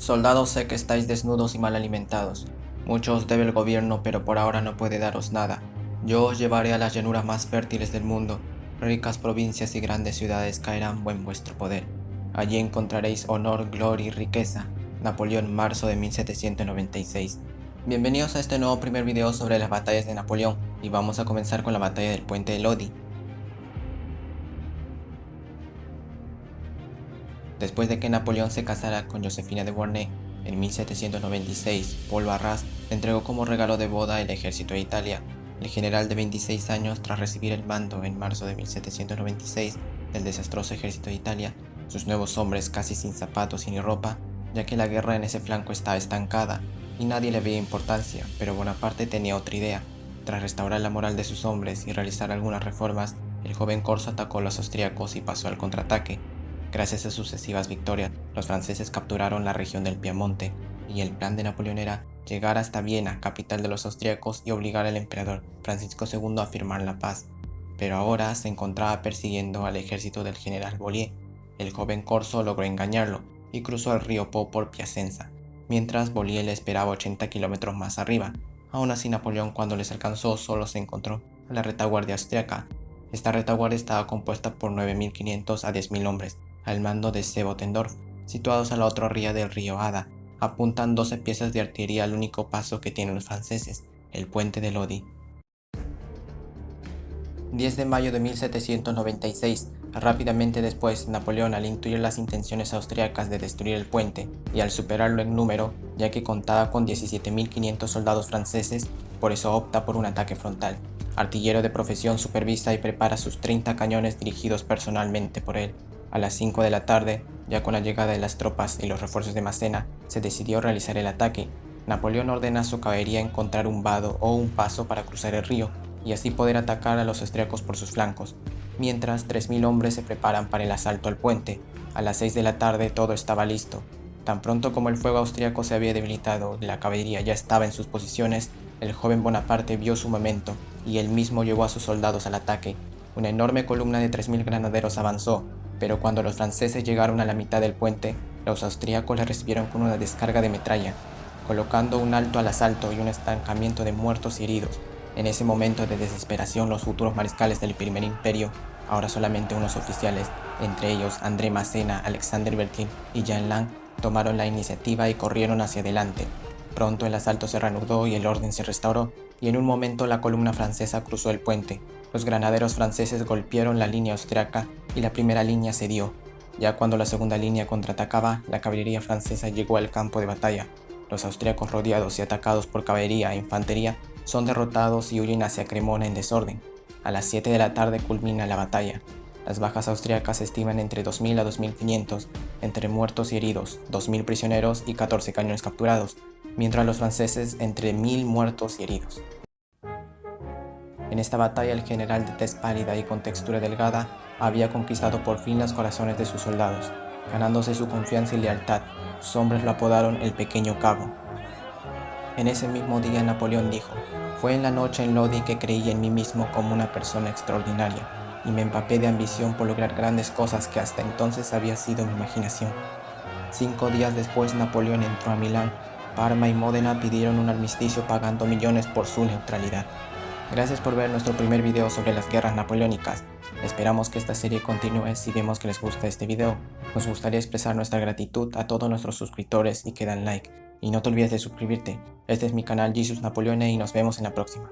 Soldados, sé que estáis desnudos y mal alimentados. Mucho os debe el gobierno, pero por ahora no puede daros nada. Yo os llevaré a las llanuras más fértiles del mundo. Ricas provincias y grandes ciudades caerán en vuestro poder. Allí encontraréis honor, gloria y riqueza. Napoleón, marzo de 1796. Bienvenidos a este nuevo primer video sobre las batallas de Napoleón, y vamos a comenzar con la batalla del puente de Lodi. Después de que Napoleón se casara con Josefina de Beauharnais en 1796, Paul Barras le entregó como regalo de boda el ejército de Italia. El general de 26 años, tras recibir el mando en marzo de 1796 del desastroso ejército de Italia, sus nuevos hombres casi sin zapatos y ni ropa, ya que la guerra en ese flanco estaba estancada y nadie le veía importancia, pero Bonaparte tenía otra idea. Tras restaurar la moral de sus hombres y realizar algunas reformas, el joven corso atacó a los austríacos y pasó al contraataque. Gracias a sucesivas victorias, los franceses capturaron la región del Piamonte, y el plan de Napoleón era llegar hasta Viena, capital de los austríacos, y obligar al emperador Francisco II a firmar la paz. Pero ahora se encontraba persiguiendo al ejército del general Bollier. El joven corso logró engañarlo y cruzó el río Po por Piacenza, mientras Bollier le esperaba 80 kilómetros más arriba. Aún así, Napoleón, cuando les alcanzó, solo se encontró a la retaguardia austríaca. Esta retaguardia estaba compuesta por 9.500 a 10.000 hombres, al mando de Sebottendorf, situados a la otra orilla del río Adda. Apuntan 12 piezas de artillería al único paso que tienen los franceses, el puente de Lodi. 10 de mayo de 1796. Rápidamente después, Napoleón, al intuir las intenciones austriacas de destruir el puente y al superarlo en número, ya que contaba con 17.500 soldados franceses, por eso opta por un ataque frontal. Artillero de profesión, supervisa y prepara sus 30 cañones dirigidos personalmente por él. A las 5 de la tarde, ya con la llegada de las tropas y los refuerzos de Massena, se decidió realizar el ataque. Napoleón ordena a su caballería encontrar un vado o un paso para cruzar el río y así poder atacar a los austríacos por sus flancos, mientras 3.000 hombres se preparan para el asalto al puente. A las 6 de la tarde todo estaba listo. Tan pronto como el fuego austríaco se había debilitado y la caballería ya estaba en sus posiciones, el joven Bonaparte vio su momento y él mismo llevó a sus soldados al ataque. Una enorme columna de 3.000 granaderos avanzó, pero cuando los franceses llegaron a la mitad del puente, los austríacos les recibieron con una descarga de metralla, colocando un alto al asalto y un estancamiento de muertos y heridos. En ese momento de desesperación, los futuros mariscales del Primer Imperio, ahora solamente unos oficiales, entre ellos André Massena, Alexander Bertin y Jean Lannes, tomaron la iniciativa y corrieron hacia adelante. Pronto el asalto se reanudó y el orden se restauró, y en un momento la columna francesa cruzó el puente. Los granaderos franceses golpearon la línea austriaca y la primera línea cedió. Ya cuando la segunda línea contraatacaba, la caballería francesa llegó al campo de batalla. Los austríacos, rodeados y atacados por caballería e infantería, son derrotados y huyen hacia Cremona en desorden. A las 7 de la tarde culmina la batalla. Las bajas austríacas se estiman entre 2.000 a 2.500, entre muertos y heridos, 2.000 prisioneros y 14 cañones capturados, mientras los franceses entre 1.000 muertos y heridos. En esta batalla, el general de tez pálida y con textura delgada había conquistado por fin los corazones de sus soldados, ganándose su confianza y lealtad. Sus hombres lo apodaron el Pequeño Cabo. En ese mismo día Napoleón dijo: «Fue en la noche en Lodi que creí en mí mismo como una persona extraordinaria, y me empapé de ambición por lograr grandes cosas que hasta entonces había sido mi imaginación». 5 días después, Napoleón entró a Milán. Parma y Módena pidieron un armisticio pagando millones por su neutralidad. Gracias por ver nuestro primer video sobre las guerras napoleónicas. Esperamos que esta serie continúe. Si vemos que les gusta este video, nos gustaría expresar nuestra gratitud a todos nuestros suscriptores y que dan like. Y no te olvides de suscribirte. Este es mi canal Jesus Napoleone y nos vemos en la próxima.